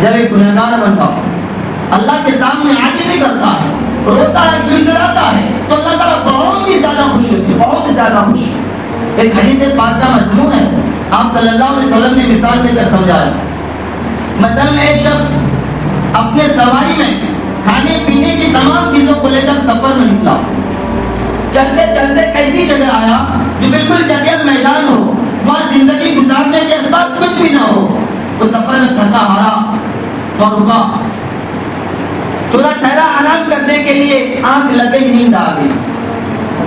جب ایک گنہگار بندہ اللہ کے سامنے عاجزی کرتا ہے، روتا ہے، گڑگڑاتا ہے، تو اللہ تعالیٰ بہت ہی زیادہ خوش ہوتے ہیں، بہت ہی زیادہ خوش۔ ایک حدیث پاک کا مضمون ہے، آپ صلی اللہ علیہ وسلم نے مثال دے کر سمجھایا۔ مثلا ایک شخص اپنے سواری میں کھانے پینے کی تمام چیزوں کو لے کر سفر میں نکلا، چلتے چلتے ایسی جگہ آیا جو بالکل جنگل میدان ہو، وہاں زندگی گزارنے کے اسباب کچھ بھی نہ ہو۔ وہ سفر میں تھکا ہارا اور رکا، تھوڑا ٹھہرا، آرام کرنے کے لیے آنکھ لگ گئی، نیند آ گئی۔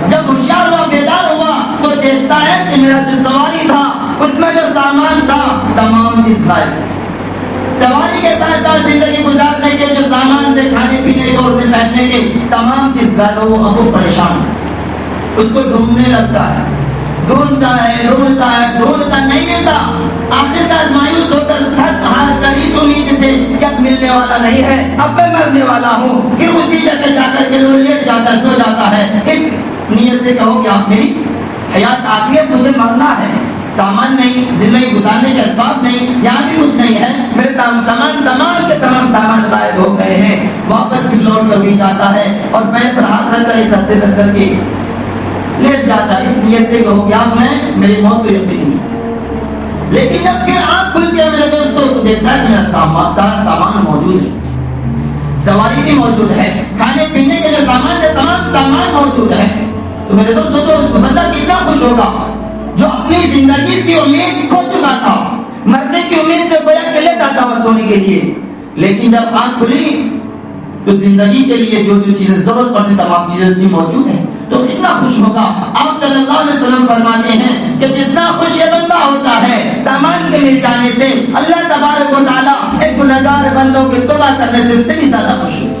جب ہوشیار ہوا، بیدار ہوا تو دیکھتا ہے کہ میرا جو سواری تھا اس میں جو سامان تھا تمام چیز غائب۔ سواری کے ساتھ ساتھ زندگی گزارنے کے جو سامان تھے، کھانے پینے کے، اوڑھنے پہننے کے، تمام چیز غائب۔ وہ اب پریشان، اس کو ڈھونڈنے لگتا ہے، ڈھونڈتا نہیں ملتا۔ آخرکار مایوس ہو کر، تھک ہار کر، اس امید سے کہ اب ملنے والا نہیں ہے، اب میں مرنے والا ہوں، پھر اسی جگہ جا کر کے لیٹ جاتا ہے، سو جاتا ہے، اس نیت سے کہو کہ آپ میری حیات آخری ہے، مجھے مرنا ہے، سامان نہیں، زندگی گزارنے کے اسباب نہیں، یہاں بھی کچھ نہیں ہے، میرے سامان تمام کے تمام سامان غائب ہو گئے ہیں۔ واپس پھر لوٹ کر بھی جاتا ہے اور پیر پر ہاتھ رکھ کر، اس حصے رکھ کر کے لیٹ جاتا ہے، اس نیت سے کہو کہ اب میری موت تو یقینی ہے۔ لیکن جب پھر آنکھ کھل کے میرے دوستوں تو دیکھتا ہے کہ میرا سارا سامان موجود ہے، سواری بھی موجود ہے، کھانے پینے کے جو سامان ہے تمام سامان موجود ہے۔ تو میرے دوست سوچو اس کو بندہ کتنا خوش ہوگا جو اپنی زندگی کی امید کھو چکا تھا، مرنے کی امید سے گویا کہ لیٹ آتا ہوا سونے کے لیے، لیکن جب آنکھ کھلی تو زندگی کے لیے جو جو چیزیں ضرورت پڑتی تمام چیزیں اس کی موجود ہیں، تو کتنا خوش ہوگا۔ آپ صلی اللہ علیہ وسلم فرماتے ہیں کہ جتنا خوش یہ بندہ ہوتا ہے سامان کے مل جانے سے، اللہ تبارک و تعالیٰ ایک گنہگار بندوں کے توبہ کرنے سے اس سے بھی زیادہ خوش ہوتا ہے۔